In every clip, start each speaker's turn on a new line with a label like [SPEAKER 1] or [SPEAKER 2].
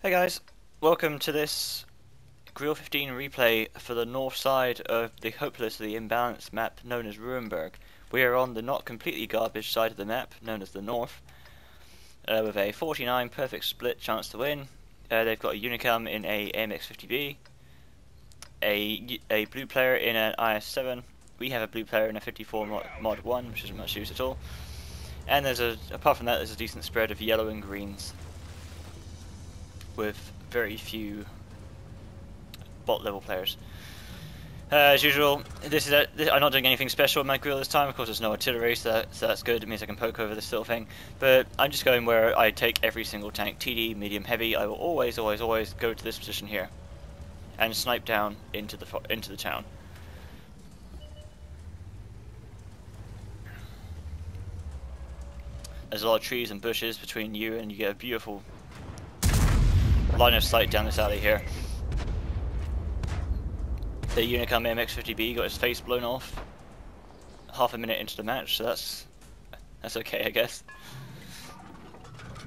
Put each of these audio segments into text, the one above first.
[SPEAKER 1] Hey guys, welcome to this Grille 15 replay for the north side of the hopelessly imbalanced map known as Ruinberg. We are on the not completely garbage side of the map, known as the north, with a 49 perfect split chance to win. They've got a Unicum in a AMX-50B, a blue player in an IS-7, we have a blue player in a 54 mod 1, which isn't much use at all, and apart from that there's a decent spread of yellow and greens, with very few bot level players. As usual, I'm not doing anything special with my grill this time. Of course, there's no artillery, so that's good. It means I can poke over this little thing. But I'm just going where I take every single tank, TD, medium, heavy. I will always go to this position here and snipe down into the town. There's a lot of trees and bushes between you, and you get a beautiful line of sight down this alley here. The Unicum MX-50B got his face blown off half a minute into the match, so that's okay, I guess.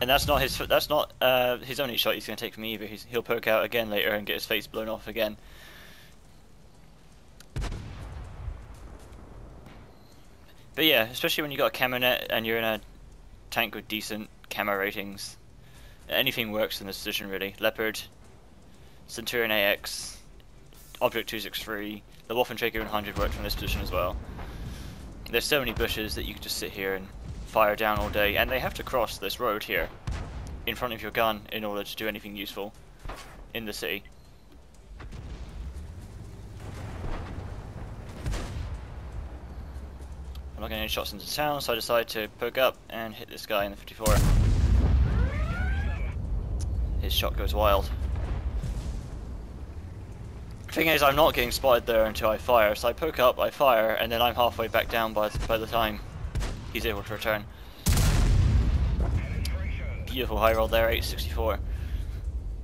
[SPEAKER 1] And that's not his only shot he's going to take from me either. He'll poke out again later and get his face blown off again. But yeah, especially when you got a camo net and you're in a tank with decent camo ratings, anything works in this position really. Leopard, Centurion AX, Object 263, the Waffenträger 100 worked from this position as well. There's so many bushes that you can just sit here and fire down all day, and they have to cross this road here in front of your gun in order to do anything useful in the city. I'm not getting any shots into town, so I decided to poke up and hit this guy in the 54. His shot goes wild. Thing is, I'm not getting spotted there until I fire, so I poke up, I fire, and then I'm halfway back down by the time he's able to return. Beautiful high roll there, 864.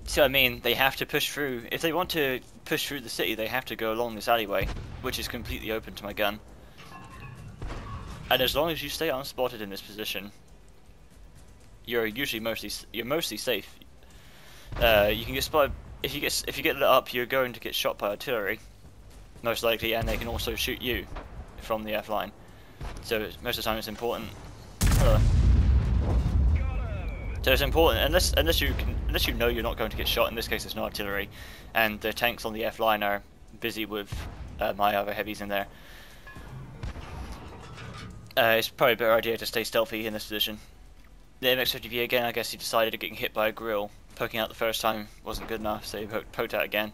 [SPEAKER 1] See what I mean? They have to push through. If they want to push through the city, they have to go along this alleyway, which is completely open to my gun. And as long as you stay unspotted in this position, you're usually mostly safe. You can get spotted. If you get lit up, you're going to get shot by artillery, most likely, and they can also shoot you from the F line. So most of the time, it's important. So it's important unless you know you're not going to get shot. In this case, it's no artillery, and the tanks on the F line are busy with my other heavies in there. It's probably a better idea to stay stealthy in this position. The MX-50B again, I guess he decided getting hit by a grill. Poking out the first time wasn't good enough, so he poked out again.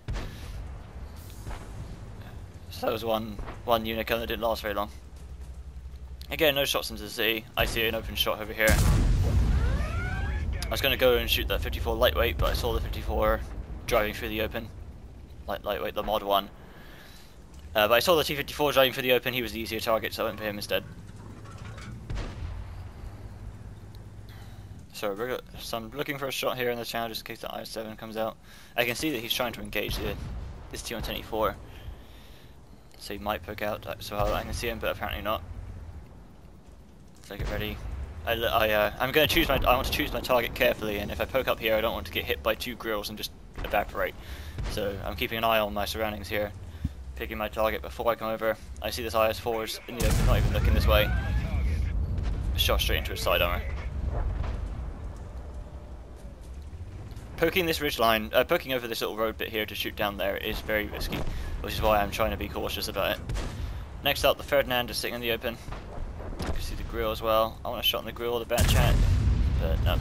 [SPEAKER 1] So that was one Unicum that didn't last very long. Again, no shots into the city. I see an open shot over here. I was going to go and shoot that 54 lightweight, but I saw the 54 driving through the open. Lightweight, the mod 1. But I saw the T-54 driving through the open, he was the easier target, so I went for him instead. So I'm looking for a shot here in the channel just in case the IS-7 comes out. I can see that he's trying to engage this T-124, so he might poke out so I can see him, but apparently not. So get ready. I'm going to choose I want to choose my target carefully, and if I poke up here, I don't want to get hit by two grills and just evaporate. So I'm keeping an eye on my surroundings here, picking my target before I come over. I see this IS-4 in the open, not even looking this way. Shot straight into his side armor. Poking this ridge line, poking over this little road bit here to shoot down there is very risky, which is why I'm trying to be cautious about it. Next up, the Ferdinand is sitting in the open. You can see the grill as well. I want a shot in the grill or the back chat, but no.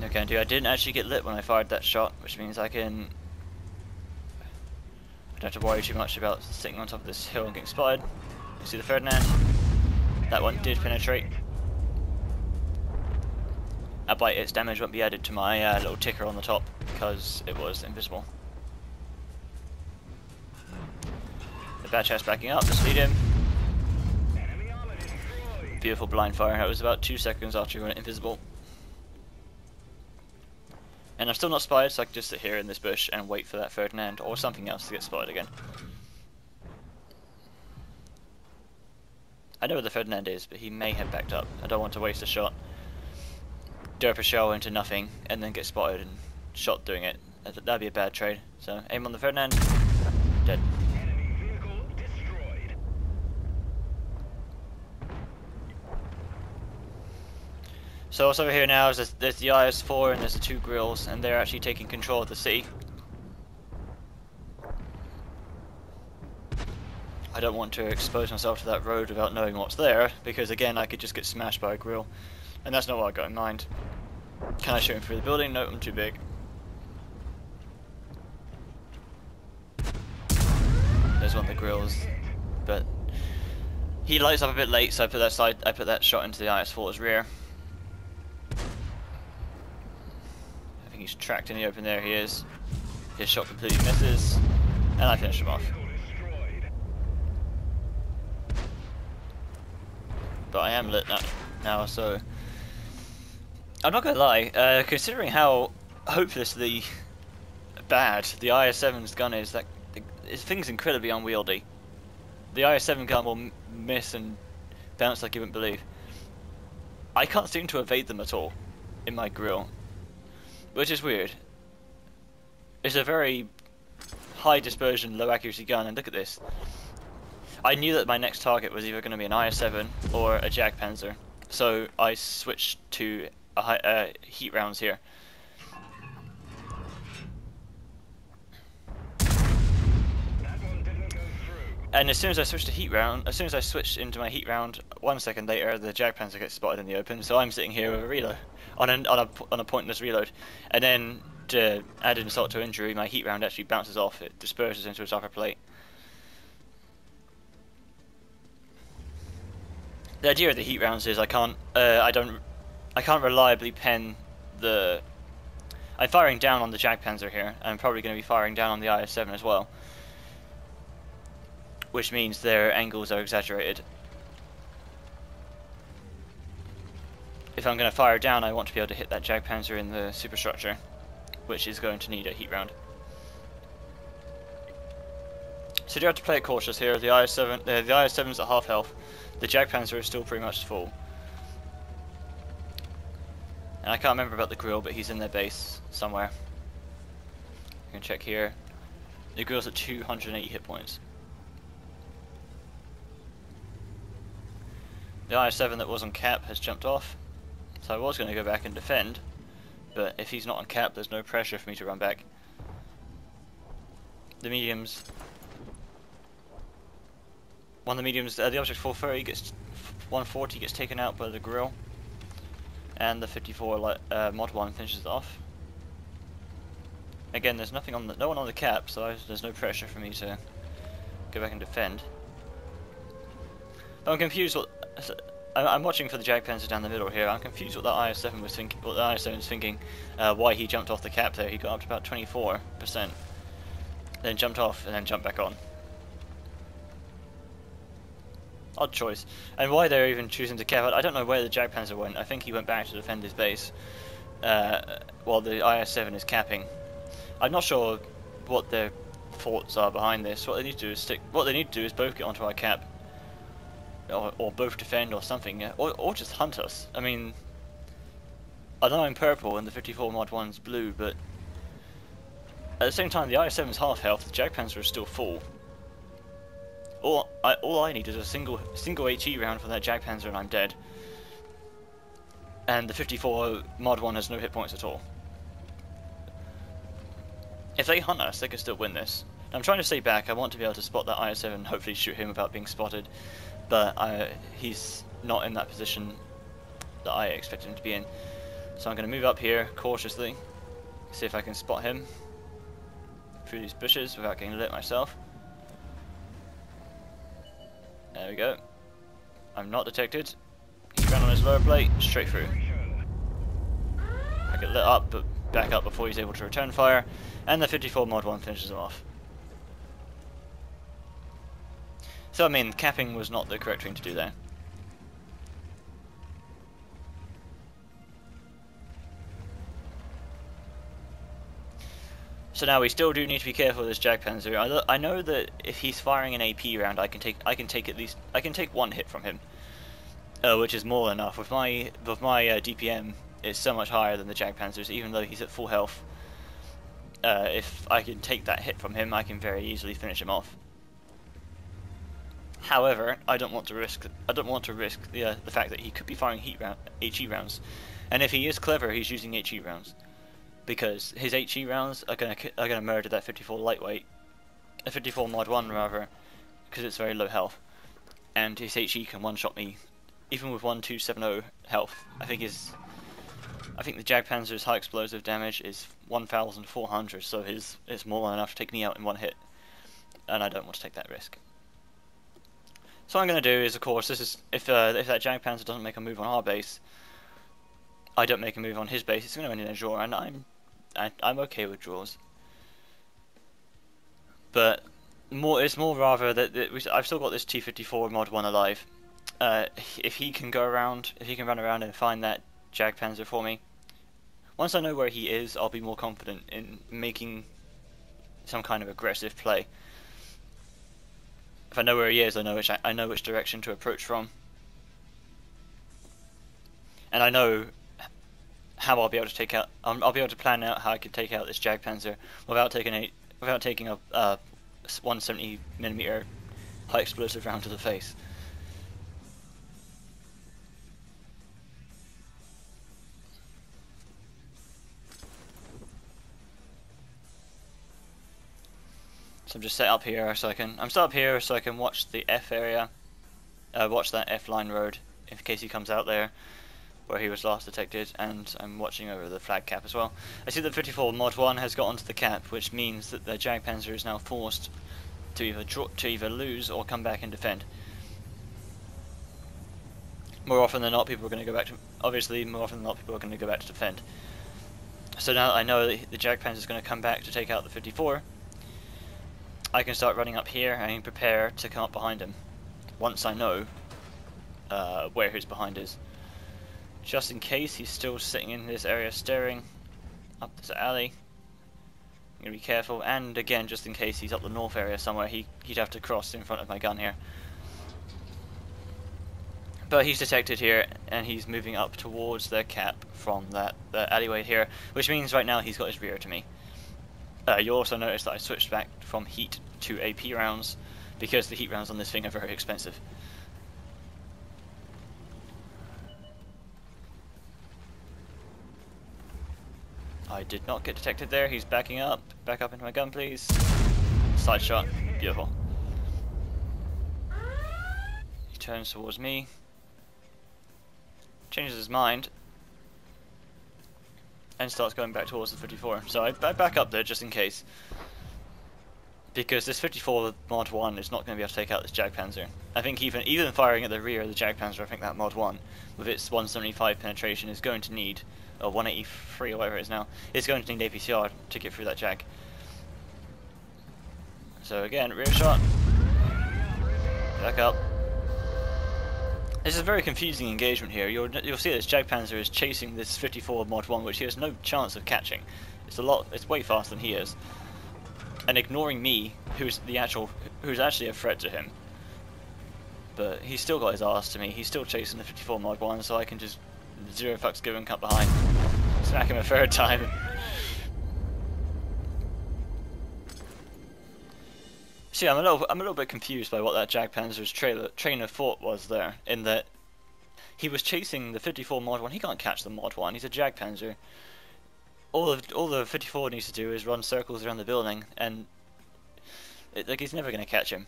[SPEAKER 1] No can do. I didn't actually get lit when I fired that shot, which means I don't have to worry too much about sitting on top of this hill and getting spotted. You see the Ferdinand? That one did penetrate. But its damage won't be added to my little ticker on the top because it was invisible. The Batchat's backing up, just lead him. Beautiful blind fire, that was about 2 seconds after he went invisible. And I'm still not spotted, so I can just sit here in this bush and wait for that Ferdinand or something else to get spotted again. I know where the Ferdinand is, but he may have backed up. I don't want to waste a shot. derp a shell into nothing and then get spotted and shot doing it. That'd be a bad trade. So aim on the Ferdinand, dead.
[SPEAKER 2] Enemy vehicle destroyed.
[SPEAKER 1] So what's over here now is there's the IS-4 and there's the 2 grills, and they're actually taking control of the city. I don't want to expose myself to that road without knowing what's there, because again I could just get smashed by a grill, and that's not what I got in mind. Can I shoot him through the building? No, I'm too big. There's one of the grills, but he lights up a bit late, so I put that shot into the IS-4's rear. I think he's tracked in the open. There he is. His shot completely misses, and I finish him off. But I am lit now, so I'm not gonna lie. Considering how hopelessly bad the IS-7's gun is, that this thing's incredibly unwieldy. The IS-7 gun will miss and bounce like you wouldn't believe. I can't seem to evade them at all in my grill, which is weird. It's a very high dispersion, low accuracy gun, and look at this. I knew that my next target was either going to be an IS-7 or a Jagdpanzer, so I switched to heat rounds here. And as soon as I switched to heat round, as soon as I switched into my heat round, 1 second later the Jagdpanzer gets spotted in the open, so I'm sitting here with a reload on a pointless reload, and then to add insult to injury, my heat round actually bounces off. It disperses into its upper plate. The idea of the heat rounds is I can't reliably pen the. I'm firing down on the Jagdpanzer here. I'm probably going to be firing down on the IS-7 as well, which means their angles are exaggerated. If I'm going to fire down, I want to be able to hit that Jagdpanzer in the superstructure, which is going to need a heat round. So you have to play it cautious here. The IS-7's at half health. The Jagdpanzer is still pretty much full. And I can't remember about the grill, but he's in their base somewhere. You can check here. The grill's at 280 hit points. The IS-7 that was on cap has jumped off, so I was going to go back and defend, but if he's not on cap, there's no pressure for me to run back. The mediums. One of the mediums, the object 430 gets 140 gets taken out by the grill, and the 54 mod 1 finishes it off. Again, there's nothing on no one on the cap, so there's no pressure for me to go back and defend. I'm confused. I'm watching for the Jagdpanzer down the middle here. I'm confused what that IS-7 was thinking. What the IS-7 was thinking. Why he jumped off the cap there? He got up to about 24%, then jumped off, and then jumped back on. Odd choice. And why they're even choosing to cap, I don't know where the Jagdpanzer went. I think he went back to defend his base, while the IS-7 is capping. I'm not sure what their thoughts are behind this. What they need to do is What they need to do is both get onto our cap, or both defend, or something, or just hunt us. I mean, I know I'm purple and the 54 mod 1's blue, but at the same time, the IS-7's half health. The Jagdpanzer is still full. All I need is a single HE round for that Jagdpanzer and I'm dead. And the 54 mod 1 has no hit points at all. If they hunt us, they can still win this. I'm trying to stay back. I want to be able to spot that IS-7 and hopefully shoot him without being spotted. But he's not in that position that I expected him to be in. So I'm going to move up here cautiously, see if I can spot him through these bushes without getting lit myself. There we go. I'm not detected. He's ran on his lower plate, straight through. I get lit up, but back up before he's able to return fire, and the 54 mod 1 finishes him off. So I mean, capping was not the correct thing to do there. So now we still do need to be careful with this Jagdpanzer. I know that if he's firing an AP round, I can take one hit from him, which is more than enough. With my DPM, is so much higher than the Jagdpanzer's, even though he's at full health. If I can take that hit from him, I can very easily finish him off. However, I don't want to risk the fact that he could be firing HE rounds, and if he is clever, he's using HE rounds, because his HE rounds are gonna murder that 54 lightweight, a 54 mod 1 rather, because it's very low health, and his HE can one-shot me, even with 1270 health. I think the Jagdpanzer's high explosive damage is 1,400, so it's more than enough to take me out in one hit, and I don't want to take that risk. So what I'm going to do is, of course, this is if that Jagdpanzer doesn't make a move on our base, I don't make a move on his base. It's going to end in a draw, and I'm okay with draws. But it's more rather that I've still got this T-54 mod 1 alive. If he can run around and find that Jagdpanzer for me, once I know where he is, I'll be more confident in making some kind of aggressive play. If I know where he is, I know which direction to approach from, and I know how I'll be able to take out. I'll be able to plan out how I can take out this Jagdpanzer without taking a 170mm high explosive round to the face. So I'm just set up here so I can. I'm set up here so I can watch the F area, watch that F line road in case he comes out there, where he was last detected, and I'm watching over the flag cap as well. I see that 54 mod 1 has got onto the cap, which means that the Jagdpanzer is now forced to either lose or come back and defend. More often than not, people are going to go back to. Obviously, more often than not, people are going to go back to defend. So now that I know that the Jagdpanzer is going to come back to take out the 54. I can start running up here and prepare to come up behind him once I know where his behind is. Just in case he's still sitting in this area staring up this alley, I'm going to be careful, and again, just in case he's up the north area somewhere, he'd have to cross in front of my gun here. But he's detected here, and he's moving up towards the cap from the alleyway here, which means right now he's got his rear to me. You'll also notice that I switched back from heat to AP rounds, because the heat rounds on this thing are very expensive. I did not get detected there. He's backing up. Back up into my gun, please. Side shot. Beautiful. He turns towards me. Changes his mind. And starts going back towards the 54. So I back up there just in case. Because this 54 mod 1 is not going to be able to take out this Jagdpanzer. I think even firing at the rear of the Jagdpanzer, I think that mod 1, with its 175 penetration, is going to need, or 183 or whatever it is now, is going to need APCR to get through that Jag. So again, rear shot. Back up. This is a very confusing engagement here. You'll see this Jagdpanzer is chasing this 54 mod 1, which he has no chance of catching. It's way faster than he is. And ignoring me, who's actually a threat to him. But he's still got his ass to me. He's still chasing the 54 mod 1, so I can just zero fucks give and cut behind. Smack him a third time. See, I'm a little bit confused by what that Jagdpanzer's train of thought was there, in that he was chasing the 54 mod 1. He can't catch the mod 1. He's a Jagdpanzer. All the 54 needs to do is run circles around the building, and he's never going to catch him.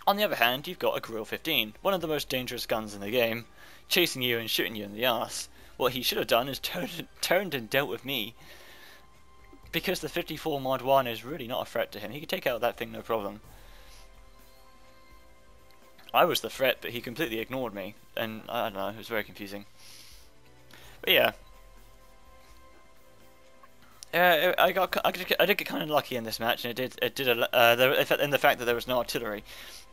[SPEAKER 1] On the other hand, you've got a Grille 15, one of the most dangerous guns in the game, chasing you and shooting you in the ass. What he should have done is turned and dealt with me, because the 54 mod 1 is really not a threat to him. He could take out that thing no problem. I was the threat, but he completely ignored me, and I don't know, it was very confusing. But yeah. I did get kind of lucky in this match, and in the fact that there was no artillery,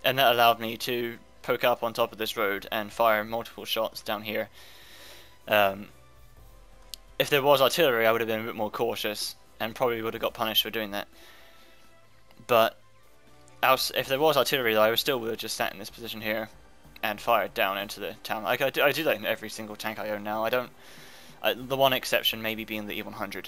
[SPEAKER 1] and that allowed me to poke up on top of this road and fire multiple shots down here. If there was artillery, I would have been a bit more cautious, and probably would have got punished for doing that. But if there was artillery, though, I still would have just sat in this position here and fired down into the town. I do that in every single tank I own now. I The one exception maybe being the E100.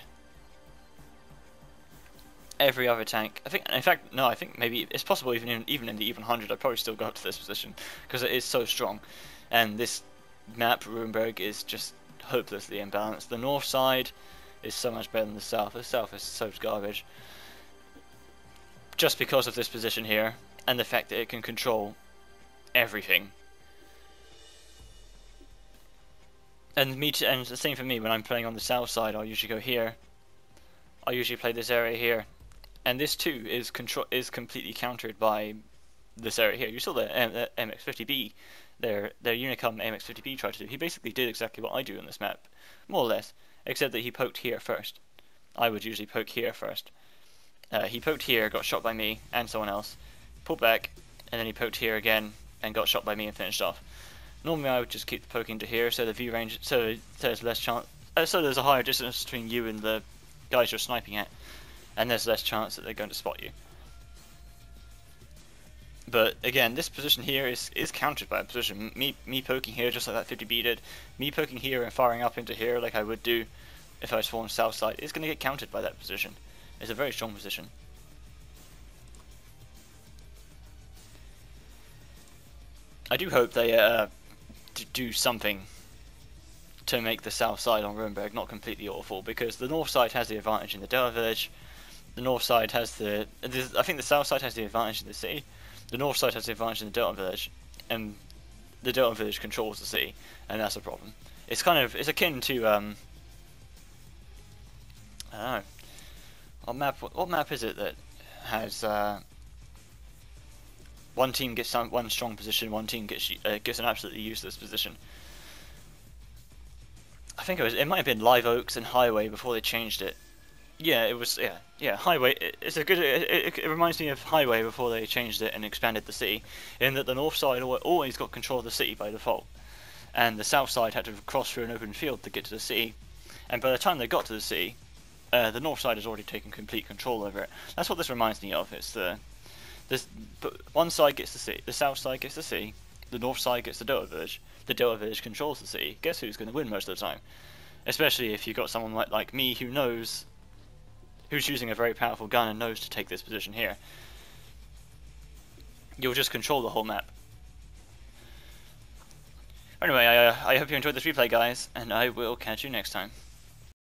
[SPEAKER 1] Every other tank, I think, in fact, no, I think maybe it's possible even in the E100 I'd probably still go up to this position because it is so strong, and this map Ruinberg is just hopelessly imbalanced. The north side is so much better than the south. The south is so garbage, just because of this position here and the fact that it can control everything. And and the same for me when I'm playing on the south side. I'll usually go here. I'll usually play this area here. And this too is completely countered by this area here. You saw the MX-50B, their Unicum MX-50B tried to do. He basically did exactly what I do in this map, more or less, except that he poked here first. I would usually poke here first. He poked here, got shot by me and someone else, pulled back, and then he poked here again and got shot by me and finished off. Normally I would just keep poking to here, so the view range, so there's less chance, so there's a higher distance between you and the guys you're sniping at, and there's less chance that they're going to spot you. But again, this position here is countered by a position. Me poking here just like that 50B did, me poking here and firing up into here like I would do if I was falling south side, is going to get countered by that position. It's a very strong position. I do hope they do something to make the south side on Ruinberg not completely awful, because the north side has the advantage in the Delta Village. The north side has I think the south side has the advantage in the city. The north side has the advantage in the Delta Village, and the Delta Village controls the city, and that's a problem. It's it's akin to I don't know, what map is it that has one team gets one strong position, one team gets an absolutely useless position. I think it might have been Live Oaks and Highway before they changed it. Yeah, it was, yeah, Highway. It reminds me of Highway before they changed it and expanded the city, in that the north side always got control of the city by default, and the south side had to cross through an open field to get to the city, and by the time they got to the city, the north side has already taken complete control over it. That's what this reminds me of. It's one side gets the city, the south side gets the city, the north side gets the Delta Village. The Delta Village controls the city. Guess who's going to win most of the time? Especially if you've got someone like me who's using a very powerful gun and knows to take this position here. You'll just control the whole map. Anyway, I hope you enjoyed this replay, guys, and I will catch you next time.